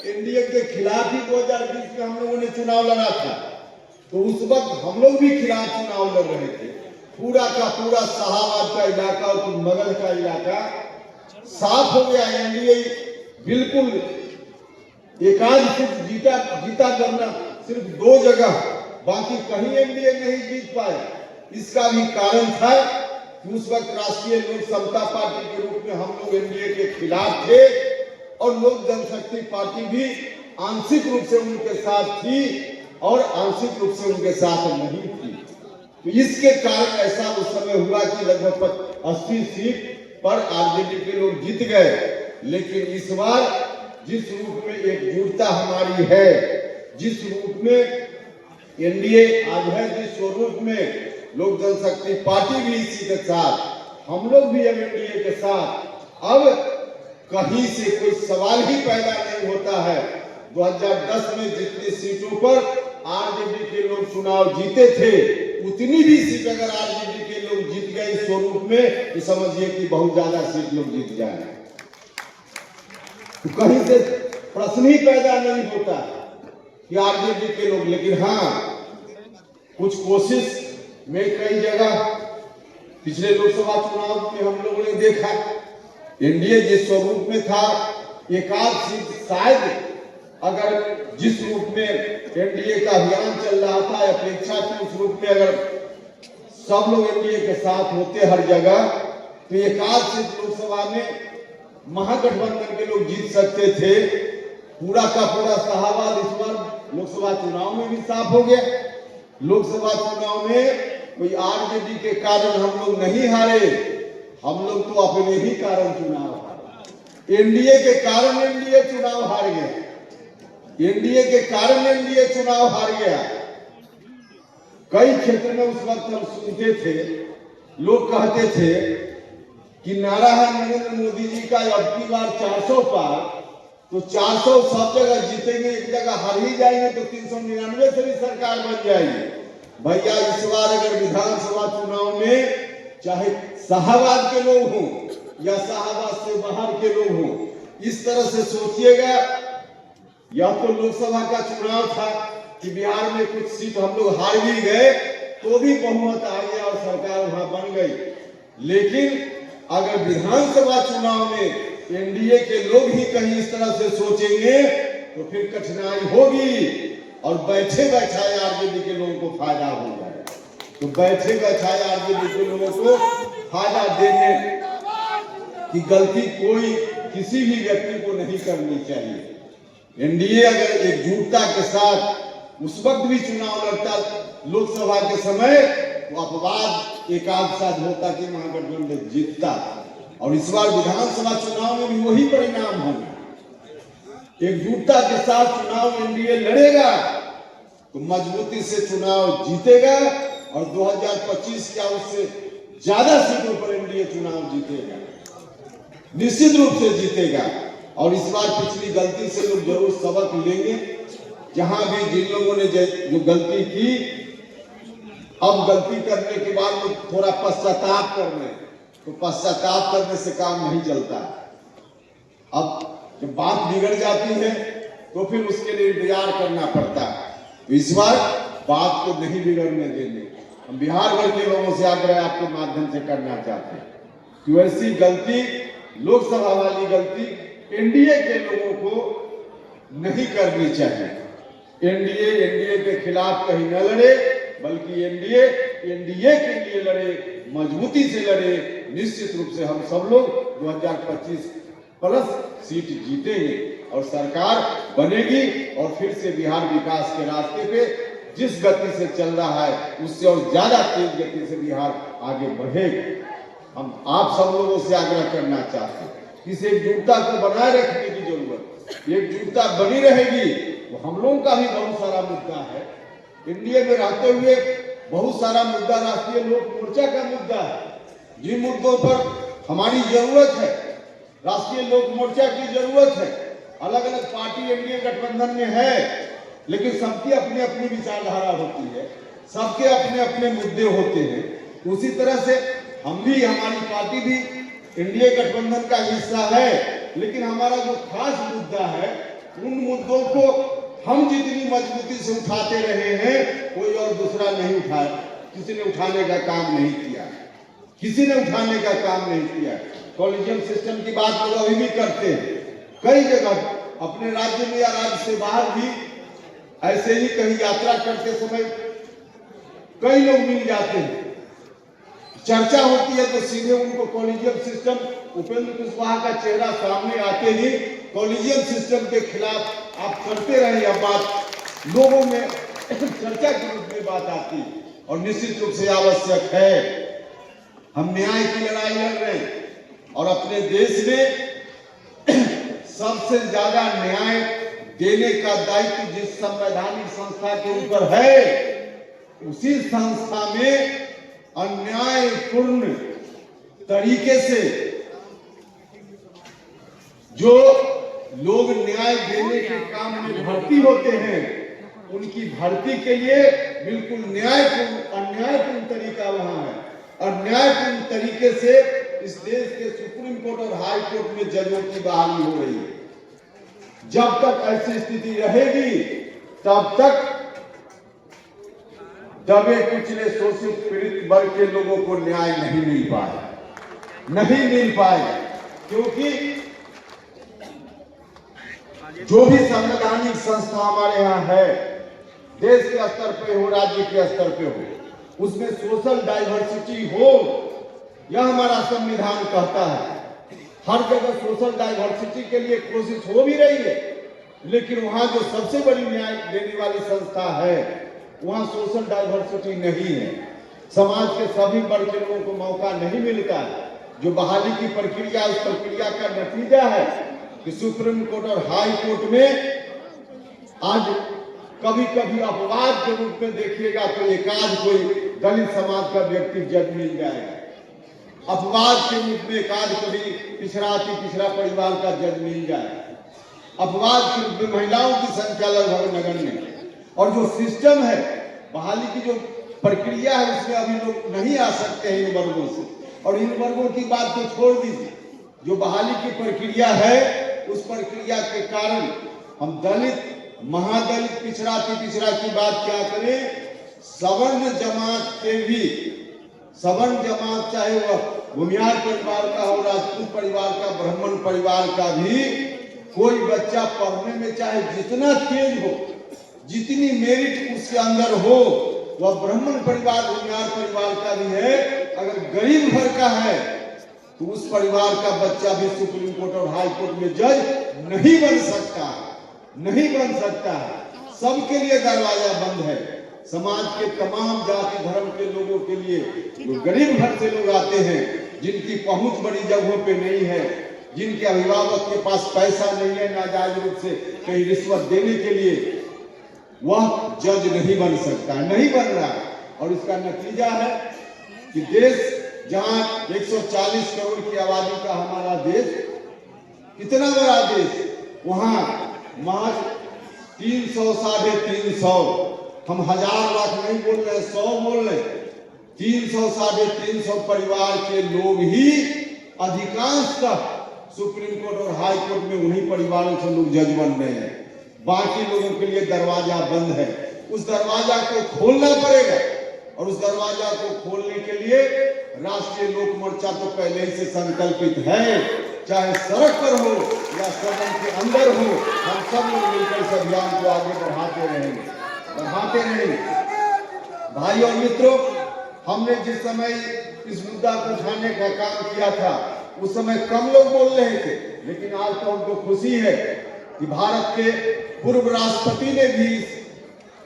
Speaker 2: एनडीए के खिलाफ ही 2020 में हम लोगों ने चुनाव लड़ा था। तो उस वक्त हम लोग भी खिलाफ चुनाव लड़ रहे थे। पूरा का पूरा शाहबाद का इलाका और मगध का इलाका साफ हो गया। एनडीए बिल्कुल एकाध सीट जीता करना सिर्फ 2 जगह, बाकी कहीं एनडीए नहीं जीत पाए। इसका भी कारण था कि उस वक्त राष्ट्रीय लोक समता पार्टी के रूप में हम लोग एनडीए के खिलाफ थे, और लोक जनशक्ति पार्टी भी आंशिक रूप से उनके साथ थी और आंशिक रूप से उनके साथ नहीं थी। तो इसके कारण ऐसा उस समय हुआ कि लगभग 80 सीट पर आरजेडी के लोग जीत गए। लेकिन इस बार जिस रूप में एकजुटता हमारी है, जिस रूप में एनडीए आज है, जिस स्वरूप में लोक जनशक्ति पार्टी भी इसी के साथ, हम लोग भी अब एनडीए के साथ, अब कहीं से कोई सवाल ही पैदा नहीं होता है। 2010 में जितनी सीटों पर आरजेडी के लोग चुनाव जीते थे, उतनी भी सीट अगर आरजेडी के लोग जीत गए इस स्वरूप में, तो समझिए कि बहुत ज्यादा सीट लोग जीत जाए। तो कहीं से प्रश्न ही पैदा नहीं होता कि आरजेडी के लोग। लेकिन हाँ, कुछ कोशिश में कई जगह पिछले लोकसभा चुनाव में हम लोगों ने देखा, एनडीए जिस स्वरूप में था, एकाध सीट शायद अगर जिस रूप में एनडीए का अभियान चल रहा था, अपेक्षा थी उस रूप में अगर सब लोग एनडीए के साथ होते हर जगह, तो एकाध सीट लोकसभा में महागठबंधन के लोग जीत सकते थे। पूरा का पूरा शाहबाद इस बार लोकसभा चुनाव में भी साफ हो गया। लोकसभा चुनाव में कोई आरजेडी के कारण हम लोग नहीं हारे, हम लोग तो अपने ही कारण चुनाव हारे। एनडीए के कारण एनडीए चुनाव हार गया। एनडीए के कारण एनडीए चुनाव हार गया। कई क्षेत्र में उस वक्त हम सुनते थे, लोग कहते थे कि नारा है नरेंद्र मोदी जी का अब की बार 400 पार, तो 400 सब जगह जीतेंगे, एक जगह हार ही जाएंगे तो 399 से भी सरकार बन जाएगी। भैया इस बार अगर विधानसभा चुनाव में चाहे शाहबाद के लोग हों या शाहबाद से बाहर के लोग हों, इस तरह से सोचिएगा। या तो लोकसभा का चुनाव था कि बिहार में कुछ सीट हम लोग हार भी गए तो भी बहुमत आ गया और सरकार वहां बन गई। लेकिन अगर विधानसभा चुनाव में एनडीए के लोग ही कहीं इस तरह से सोचेंगे तो फिर कठिनाई होगी, और बैठे बैठाए आरजेडी के लोगों को फायदा हो जाएगा। तो बैठे बैठाए आरजेडी के लोगों को फायदा देने की गलती कोई किसी भी व्यक्ति को नहीं करनी चाहिए। एनडीए अगर एकजुटता के साथ उस वक्त भी चुनाव लड़ता लोकसभा के समय, तो अपवाद एकाध साथ होता कि महागठबंधन जीतता। और इस बार विधानसभा चुनाव में भी वही परिणाम होगा। एकजुटता के साथ चुनाव एनडीए लड़ेगा तो मजबूती से चुनाव जीतेगा, और 2025 या उससे ज्यादा सीटों पर एनडीए चुनाव जीतेगा, निश्चित रूप से जीतेगा। और इस बार पिछली गलती से लोग जरूर सबक लेंगे। जहां भी जिन लोगों ने जो गलती की, अब गलती करने के बाद लोग थोड़ा पश्चाताप कर रहे हैं, तो पश्चाताप करने से काम नहीं चलता। अब जब बात बिगड़ जाती है तो फिर उसके लिए इंतजार करना पड़ता है। तो इस बार बात को नहीं बिगड़ने देंगे। हम बिहार भर के लोगों से आग्रह आपके माध्यम से करना चाहते हैं कि वैसी गलती, लोकसभा वाली गलती एनडीए के लोगों को नहीं करनी चाहिए। एनडीए के खिलाफ कहीं न लड़े, बल्कि एनडीए के लिए लड़े, मजबूती से लड़े। निश्चित रूप से हम सब लोग 2025 प्लस सीट जीतेंगे और सरकार बनेगी और फिर से बिहार विकास के रास्ते पे जिस गति से चल रहा है उससे और ज्यादा तेज गति से बिहार आगे बढ़ेगा। हम आप सब लोगों से आग्रह करना चाहते हैं कि इस एकजुटता को बनाए रखने की जरूरत। एकजुटता बनी रहेगी तो हम लोगों का भी बहुत सारा मुद्दा है। एनडीए में रहते हुए बहुत सारा मुद्दा राष्ट्रीय लोक मोर्चा का मुद्दा है। जिन मुद्दों पर हमारी जरूरत है, राष्ट्रीय लोक मोर्चा की जरूरत है। अलग अलग पार्टी एनडीए गठबंधन में है, लेकिन सबकी अपनी अपनी विचारधारा होती है, सबके अपने अपने मुद्दे होते हैं। उसी तरह से हम भी, हमारी पार्टी भी एनडीए गठबंधन का हिस्सा है, लेकिन हमारा जो खास मुद्दा है उन मुद्दों को हम जितनी मजबूती से उठाते रहे हैं, कोई और दूसरा नहीं उठाया। किसी ने उठाने का काम नहीं किया, किसी ने उठाने का काम नहीं किया। कॉलेजियम सिस्टम की बात लोग अभी भी करते हैं। कई जगह अपने राज्य में या राज्य से बाहर भी ऐसे ही कहीं यात्रा करते समय कई लोग मिल जाते हैं, चर्चा होती है तो सीधे उनको कॉलेजियम सिस्टम, उपेंद्र कुशवाहा का चेहरा सामने आते ही कॉलेजियम सिस्टम के खिलाफ आप करते रहे। यह बात लोगों में चर्चा के रूप में बात आती और निश्चित रूप से आवश्यक है। हम न्याय की लड़ाई लड़ रहे हैं और अपने देश में सबसे ज्यादा न्याय देने का दायित्व जिस संवैधानिक संस्था के ऊपर है, उसी संस्था में अन्यायपूर्ण तरीके से जो लोग न्याय देने के काम में भर्ती होते हैं, उनकी भर्ती के लिए बिल्कुल अन्यायपूर्ण तरीका वहां है। अन्यायपूर्ण तरीके से इस देश के सुप्रीम कोर्ट और हाई कोर्ट में जजों की बहाली हो रही है। जब तक ऐसी स्थिति रहेगी तब तक दबे कुचले शोषित पीड़ित वर्ग के लोगों को न्याय नहीं मिल पाएगा, क्योंकि जो भी संवैधानिक संस्था हमारे यहाँ है, देश के स्तर पे हो, राज्य के स्तर पे हो, उसमें सोशल डाइवर्सिटी हो, यह हमारा संविधान कहता है। हर जगह सोशल डाइवर्सिटी के लिए कोशिश हो भी रही है, लेकिन वहां जो सबसे बड़ी न्याय देने वाली संस्था है वहां सोशल डाइवर्सिटी नहीं है। समाज के सभी वर्ग के लोगों को मौका नहीं मिलता है। जो बहाली की प्रक्रिया, उस प्रक्रिया का नतीजा है कि सुप्रीम कोर्ट और हाई कोर्ट में आज कभी कभी अपवाद के रूप में देखिएगा तो एकाध कोई दलित समाज का व्यक्ति जज मिल जाएगा। अपवाद के रूप में एकाध कभी पिछड़ा परिवार का जज मिल जाएगा। अपवाद के रूप में महिलाओं की संख्या लगभग नगण्य। और जो सिस्टम है, बहाली की जो प्रक्रिया है, उसमें अभी लोग नहीं आ सकते हैं इन वर्गों से। और इन वर्गों की बात को छोड़ दीजिए, जो बहाली की प्रक्रिया है उस प्रक्रिया के कारण हम दलित, महादलित, पिछड़ा की बात क्या करें, सवर्ण जमात के भी, सवर्ण जमात चाहे वह भूमिहार परिवार का हो, राजपूत परिवार का, ब्राह्मण परिवार का भी कोई बच्चा पढ़ने में चाहे जितना तेज हो, जितनी मेरिट उसके अंदर हो, वह ब्राह्मण परिवार, भूमिहार परिवार का भी है, अगर गरीब घर का है तो उस परिवार का बच्चा भी सुप्रीम कोर्ट और हाई कोर्ट में जज नहीं बन सकता है। सबके लिए दरवाजा बंद है। समाज के तमाम जाति धर्म के लोगों के लिए, जो गरीब घर से लोग आते हैं, जिनकी पहुंच बड़ी जगहों पे नहीं है, जिनके अभिभावक के पास पैसा नहीं है नाजायज रूप से कहीं रिश्वत देने के लिए, वह जज नहीं बन सकता, नहीं बन रहा। और इसका नतीजा है कि देश जहां 140 करोड़ की आबादी का हमारा देश, कितना बड़ा देश, वहां महज 300, 350, हम 1000 लाख नहीं बोल रहे, 100 बोल रहे, 300, 350 परिवार के लोग ही अधिकांशतः सुप्रीम कोर्ट और हाई कोर्ट में उन्हीं परिवारों से लोग जज बन रहे हैं। बाकी लोगों के लिए दरवाजा बंद है। उस दरवाजा को खोलना पड़ेगा और उस दरवाजा को खोलने के लिए राष्ट्रीय लोक मोर्चा तो पहले ही से संकल्पित है। चाहे सड़क पर हो या सदन के अंदर हो, हम सब लोग मिलकर इस अभियान को आगे बढ़ाते रहेंगे। भाई और मित्रों, हमने जिस समय इस मुद्दा को उठाने का काम किया था उस समय कम लोग बोल रहे थे, लेकिन आज तो हमको खुशी है कि भारत के पूर्व राष्ट्रपति ने भी इस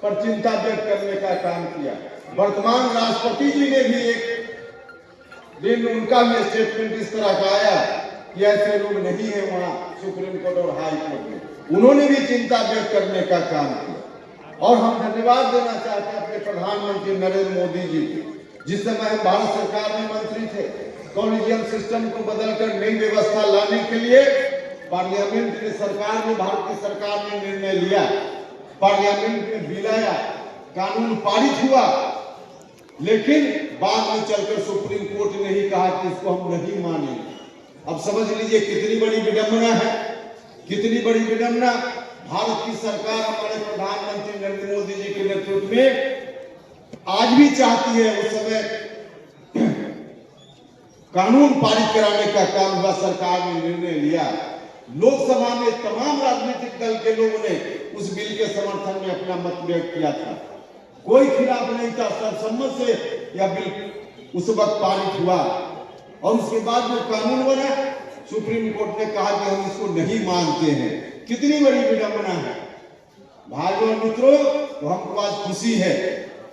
Speaker 2: पर चिंता व्यक्त करने का काम किया। वर्तमान राष्ट्रपति जी ने भी एक दिन उनका भी स्टेटमेंट इस तरह का आया कि ऐसे लोग नहीं है वहां सुप्रीम कोर्ट और हाई कोर्ट में। उन्होंने भी चिंता व्यक्त करने का काम किया। और हम धन्यवाद देना चाहते हैं अपने प्रधानमंत्री नरेंद्र मोदी जी, जिस समय हम भारत सरकार में मंत्री थे, कॉलेजियम सिस्टम को बदलकर नई व्यवस्था लाने के लिए पार्लियामेंट की सरकार ने, भारत की सरकार ने निर्णय लिया, पार्लियामेंट में बिल आया, कानून पारित हुआ, लेकिन बाद में चलकर सुप्रीम कोर्ट ने ही कहा कि इसको हम नहीं मानेंगे। अब समझ लीजिए कितनी बड़ी विडंबना है, कितनी बड़ी विडंबना। भारत की सरकार हमारे प्रधानमंत्री नरेंद्र मोदी जी के नेतृत्व में आज भी चाहती है, उस समय कानून पारित कराने का काम हुआ, सरकार ने निर्णय लिया। लोकसभा में तमाम राजनीतिक दल के लोगों ने उस बिल के समर्थन में अपना मत व्यक्त किया था, कोई खिलाफ नहीं था, सर्वसम्मत से यह बिल उस वक्त पारित हुआ। और उसके बाद जो कानून बना, सुप्रीम कोर्ट ने कहा कि हम इसको नहीं मानते हैं। कितनी बड़ी विडंबना है भाइयों और मित्रों। तो हमको आज खुशी है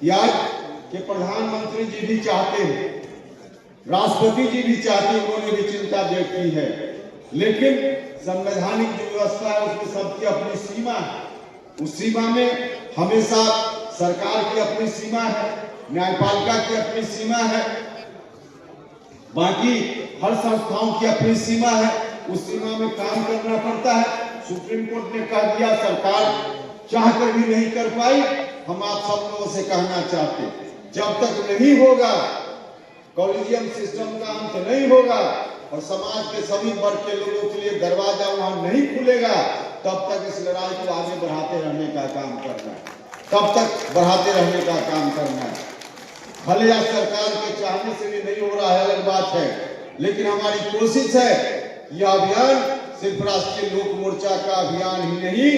Speaker 2: कि आज के प्रधानमंत्री जी भी चाहते हैं, राष्ट्रपति जी भी चाहते हैं, उन्होंने भी चिंता व्यक्त की है, लेकिन संवैधानिक जो व्यवस्था है उसमें सबकी अपनी सीमा है। उस सीमा में हमेशा सरकार की अपनी सीमा है, न्यायपालिका की अपनी सीमा है, बाकी हर संस्थाओं की अपनी सीमा है, उस सीमा में काम करना पड़ता है। सुप्रीम कोर्ट ने कह दिया, सरकार चाहकर भी नहीं कर पाई। हम आप सब लोगों से कहना चाहते, जब तक नहीं होगा, कॉलेजियम सिस्टम का अंत नहीं होगा और समाज के सभी वर्ग के लोगों के लिए दरवाजा वहां नहीं खुलेगा, तब तक इस लड़ाई को आगे बढ़ाते रहने का काम करना है, तब तक बढ़ाते रहने का काम करना है। भले या सरकार के चाहने से भी नहीं हो रहा है, अलग बात है, लेकिन हमारी कोशिश है यह अभियान सिर्फ राष्ट्रीय लोक मोर्चा का अभियान ही नहीं,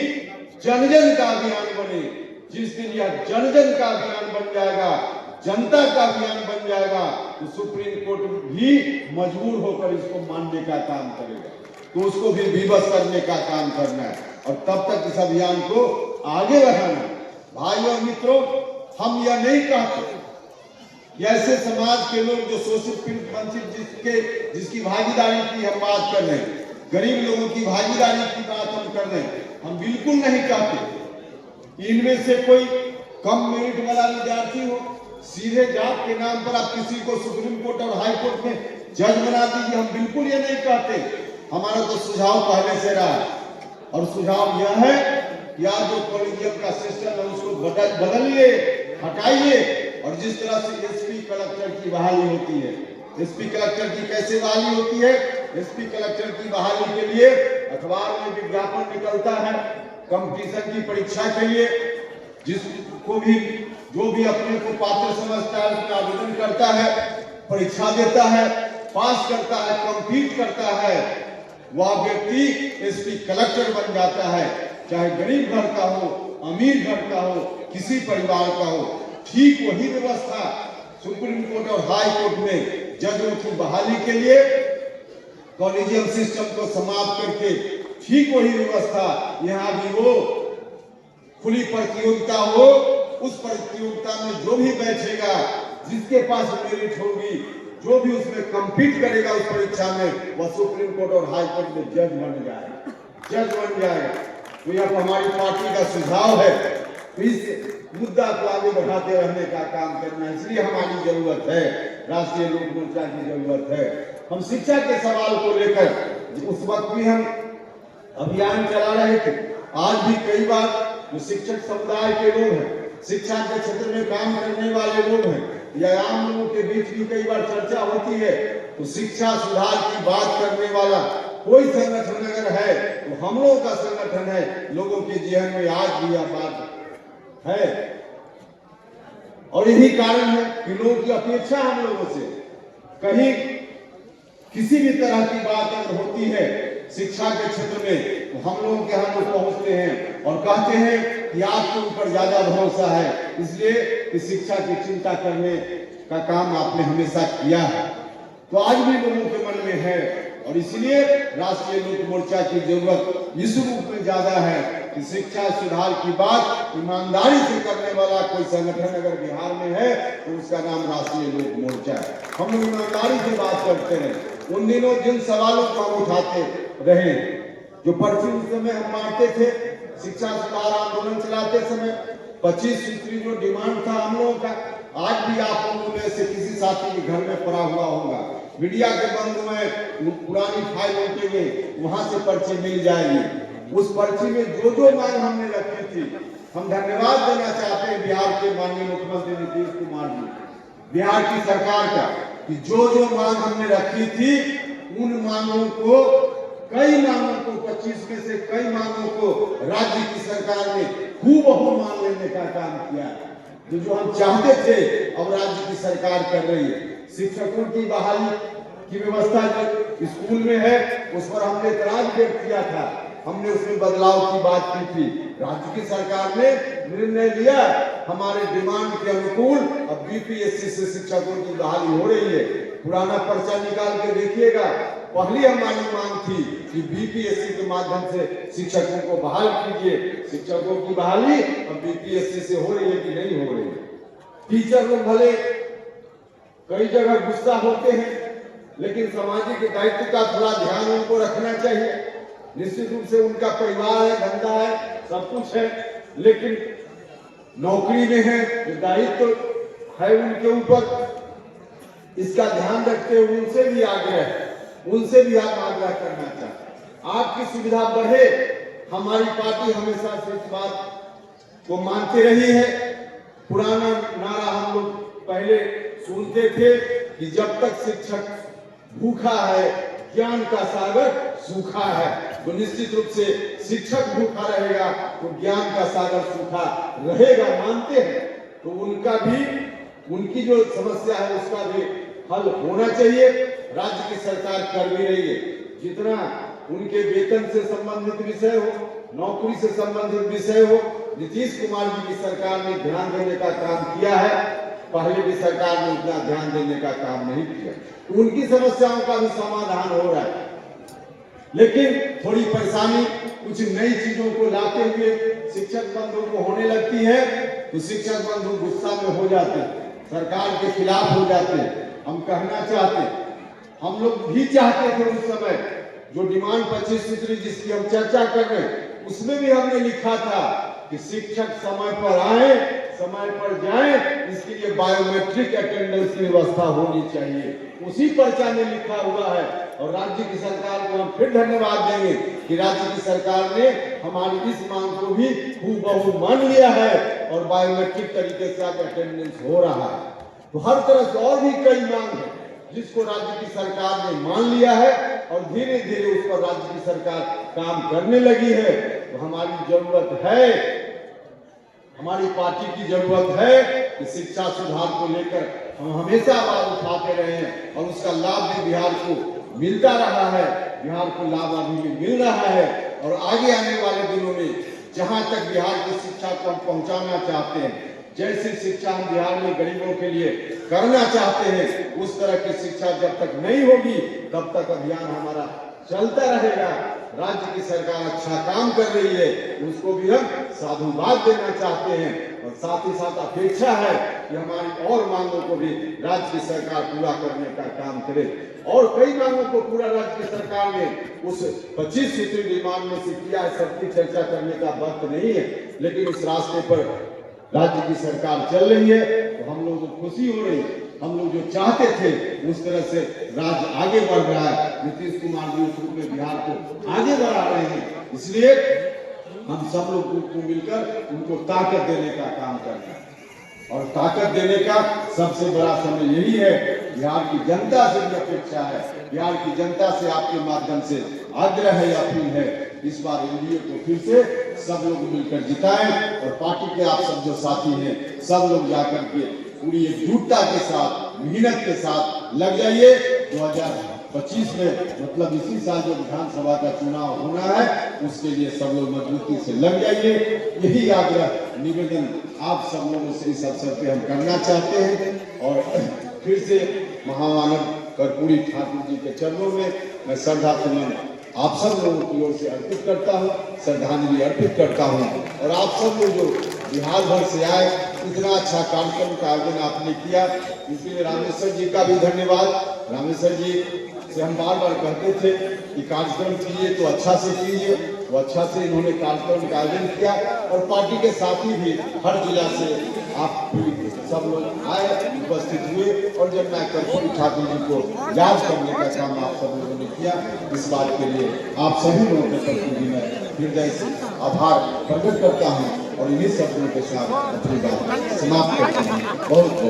Speaker 2: जन जन का अभियान बने। जिस दिन यह जन जन का अभियान बन जाएगा, जनता का अभियान बन जाएगा, तो सुप्रीम कोर्ट भी मजबूर होकर इसको मानने का काम करेगा, तो उसको भी विवश करने का काम करना है और तब तक इस अभियान को आगे बढ़ाना है। भाइयों और मित्रों, हम यह नहीं कहते ऐसे समाज के लोग जो शोषित पीड़ित वंचित जिसकी भागीदारी की हम बात कर रहे हैं, गरीब लोगों की भागीदारी की बात हम कर रहे हैं, हम बिल्कुल नहीं कहते इनमें से कोई कम मेरिट वाला विद्यार्थी हो, सीधे जात के नाम पर आप किसी को सुप्रीम कोर्ट और हाई कोर्ट में जज बना दीजिए, हम बिल्कुल ये नहीं कहते। हमारा तो सुझाव पहले से रहा है और सुझाव यह है कि आज जो कॉलेजियम का सिस्टम है उसको बदलिए, हटाइए और जिस तरह से एसपी कलेक्टर की बहाली होती है, एसपी कलेक्टर की कैसे बहाली होती है, एसपी कलेक्टर की बहाली के लिए अखबार में विज्ञापन निकलता है, कंपटीशन की परीक्षा के लिए जिसको भी जो भी अपने को पात्र समझता है उसमें आवेदन करता है, परीक्षा देता है, पास करता है, कंपीट करता है, वह व्यक्ति एसपी कलेक्टर बन जाता है, चाहे गरीब घर का हो, अमीर घर का हो, किसी परिवार का हो। ठीक वही व्यवस्था सुप्रीम कोर्ट और हाई कोर्ट में जजों की बहाली के लिए कॉलेजियम सिस्टम को समाप्त करके ठीक वही व्यवस्था यहाँ भी हो, खुली प्रतियोगिता हो, उस प्रतियोगिता में जो भी बैठेगा, जिसके पास मेरिट होगी, जो भी उसमें कंपीट करेगा उस परीक्षा में, वह सुप्रीम कोर्ट और हाई कोर्ट में जज बन जाएगा। तो यह हमारी पार्टी का सुझाव है, तो इस मुद्दा को आगे बढ़ाते रहने का काम करना है, इसलिए हमारी जरूरत है, राष्ट्रीय लोक मोर्चा की जरूरत है। हम शिक्षा के सवाल को लेकर उस वक्त भी हम अभियान चला रहे थे, आज भी कई बार जो शिक्षक समुदाय के लोग हैं, शिक्षा के क्षेत्र में काम करने वाले लोग हैं या आम लोगों के बीच भी कई बार चर्चा होती है, तो शिक्षा सुधार की बात करने वाला कोई संगठन अगर है तो हम लोगों का संगठन है। लोगों के जीवन में आज भी यह बात है और यही कारण है कि लोगों की अपेक्षा हम लोगों से कहीं किसी भी तरह की बात अगर होती है शिक्षा के क्षेत्र में तो हम लोग के यहाँ लोग पहुंचते हैं और कहते हैं कि आपके ऊपर ज्यादा भरोसा है, इसलिए कि शिक्षा की चिंता करने का काम आपने हमेशा किया है। तो आज भी लोगों के मन में है और इसलिए राष्ट्रीय लोक मोर्चा की जरूरत इस रूप में ज्यादा है कि शिक्षा सुधार की बात ईमानदारी से करने वाला कोई संगठन अगर बिहार में है तो उसका नाम राष्ट्रीय लोक मोर्चा है। हम ईमानदारी से बात करते हैं। उन दिनों जिन सवालों को हम उठाते रहे, जो पर्ची उस समय हम मारते थे, शिक्षा सुधार आंदोलन चलाते समय 25 सूत्री जो डिमांड था हम लोगों का, आज भी आप लोगों में से किसी साथी के घर में पड़ा हुआ होगा। मीडिया के बंद में पुरानी फाइल उठेंगे, वहां से पर्ची मिल जाएगी। उस पर्ची में जो मांग हमने रखी थी, हम धन्यवाद देना चाहते हैं बिहार के माननीय मुख्यमंत्री नीतीश कुमार जी, बिहार की सरकार का, कि जो मांग हमने रखी थी उन मांगों को, कई मांगों को, 25 में से कई मांगों को राज्य की सरकार ने हूबहू मान लेने का काम किया। जो हम चाहते थे अब राज्य की सरकार कर रही है। शिक्षकों की बहाली की व्यवस्था जो स्कूल में है उस पर हमने इतराज व्यक्त किया था, हमने उसमें बदलाव की बात की थी। राज्य की सरकार ने निर्णय लिया, हमारे डिमांड के अनुकूल अब बीपीएससी से शिक्षकों की बहाली हो रही है। पुराना पर्चा निकाल के देखिएगा, पहली हमारी मांग थी कि बीपीएससी के माध्यम से शिक्षकों को बहाल कीजिए। शिक्षकों की बहाली अब बीपीएससी से हो रही है कि नहीं हो रही है। टीचर लोग भले कई जगह गुस्सा होते हैं, लेकिन सामाजिक दायित्व का थोड़ा ध्यान उनको रखना चाहिए। निश्चित रूप से उनका परिवार है, धंधा है, सब कुछ है, लेकिन नौकरी में है, दायित्व है उनके ऊपर, इसका ध्यान रखते हुए उनसे भी आप आग्रह करना चाहते हैं। आपकी सुविधा बढ़े, हमारी पार्टी हमेशा से इस बात को मानती रही है। पुराना नारा हम लोग पहले सुनते थे कि जब तक शिक्षक भूखा है ज्ञान का सागर सूखा है। तो निश्चित रूप से शिक्षक भूखा रहेगा तो ज्ञान का सागर सूखा रहेगा, मानते हैं। तो उनका भी, उनकी जो समस्या है उसका भी हल होना चाहिए। राज्य की सरकार कर भी रही है, जितना उनके वेतन से संबंधित विषय हो, नौकरी से संबंधित विषय हो, नीतीश कुमार जी की सरकार ने ध्यान देने का काम किया है। पहले की सरकार ने उतना ध्यान देने का काम नहीं किया। तो उनकी समस्याओं का भी समाधान हो रहा है, लेकिन थोड़ी परेशानी कुछ नई चीजों को लाते हुए शिक्षक बंधु को होने लगती है तो शिक्षक बंधु गुस्सा में हो जाते हैं, सरकार के खिलाफ हो जाते हैं। हम कहना चाहते हैं, हम लोग भी चाहते थे उस समय जो डिमांड 25 सूत्री जिसकी हम चर्चा कर रहे हैं, उसमें भी हमने लिखा था कि शिक्षक समय पर आए, समय पर जाएं, इसके लिए बायोमेट्रिक अटेंडेंस की व्यवस्था होनी चाहिए। उसी पर्चा में लिखा हुआ है और राज्य की सरकार को हम फिर धन्यवाद देंगे कि राज्य की सरकार ने हमारी इस मांग को भी हूबहू मान लिया है और बायोमेट्रिक तरीके से अब अटेंडेंस हो रहा है। तो हर तरह से और भी कई मांग है जिसको राज्य की सरकार ने मान लिया है और धीरे धीरे उस पर राज्य की सरकार काम करने लगी है। तो हमारी जरूरत है, हमारी पार्टी की जरूरत है कि शिक्षा सुधार को लेकर हम हमेशा आवाज उठाते रहे हैं और उसका लाभ भी बिहार को मिलता रहा है। बिहार को लाभ अभी भी मिल रहा है और आगे आने वाले दिनों में जहां तक बिहार की शिक्षा को हम पहुंचाना चाहते हैं, जैसी शिक्षा हम बिहार में गरीबों के लिए करना चाहते हैं, उस तरह की शिक्षा जब तक नहीं होगी तब तक अभियान हमारा चलता रहेगा। राज्य की सरकार अच्छा काम कर रही है, उसको भी हम साधुवाद देना चाहते हैं और साथ ही साथ अपेक्षा है कि हमारी और मांगों को भी राज्य की सरकार पूरा करने का काम करे। और कई मांगों को पूरा राज्य की सरकार ने उस 25 सूत्री डिमांड में से किया है। सबकी चर्चा करने का वक्त नहीं है, लेकिन इस रास्ते पर राज्य की सरकार चल रही है तो हम लोगों को खुशी हो रही है। हम लोग जो चाहते थे उस तरह से राज्य आगे बढ़ रहा है। नीतीश कुमार जी उस रूप में बिहार को आगे बढ़ा रहे हैं, इसलिए हम सब लोग को मिलकर उनको ताकत देने का काम करना है। और ताकत देने का सबसे बड़ा समय यही है। बिहार की जनता से भी अपेक्षा है, बिहार की जनता से आपके माध्यम से आग्रह है, अपील है, इस बार एनडीए को फिर से सब लोग मिलकर जिताएं और पार्टी के आप सब जो साथी हैं सब लोग जाकर के पूरी एकजुटता के साथ, मेहनत के साथ लग जाइए। 25 में मतलब इसी साल जो विधानसभा का चुनाव होना है उसके लिए सब लोग मजबूती से लग जाइए। यही आग्रह निवेदन आप सब लोगों से इस अवसर पे हम करना चाहते हैं। और फिर से महामानव कर्पूरी ठाकुर जी के चरणों में मैं श्रद्धा सुमन आप सब लोगों की ओर से अर्पित करता हूँ, श्रद्धांजलि अर्पित करता हूँ। और आप सब लोग जो बिहार भर से आए, इतना अच्छा कार्यक्रम का आयोजन आपने किया, इसलिए रामेश्वर जी का भी धन्यवाद। रामेश्वर जी से हम बार बार कहते थे कि कार्यक्रम कीजिए तो अच्छा से कीजिए, वो अच्छा से इन्होंने कार्यक्रम का आयोजन किया। और पार्टी के साथी भी हर जिला से आप भी सब लोग आए, उपस्थित हुए और जब मैं कर्पूरी ठाकुर जी को याद करने का काम आप सब लोगों ने किया, इस बात के लिए आप सभी लोगों के प्रति भी मैं हृदय से आभार प्रकट करता हूँ और इन्हीं शब्दों के साथ अपनी बात समाप्त करता हूँ। बहुत बहुत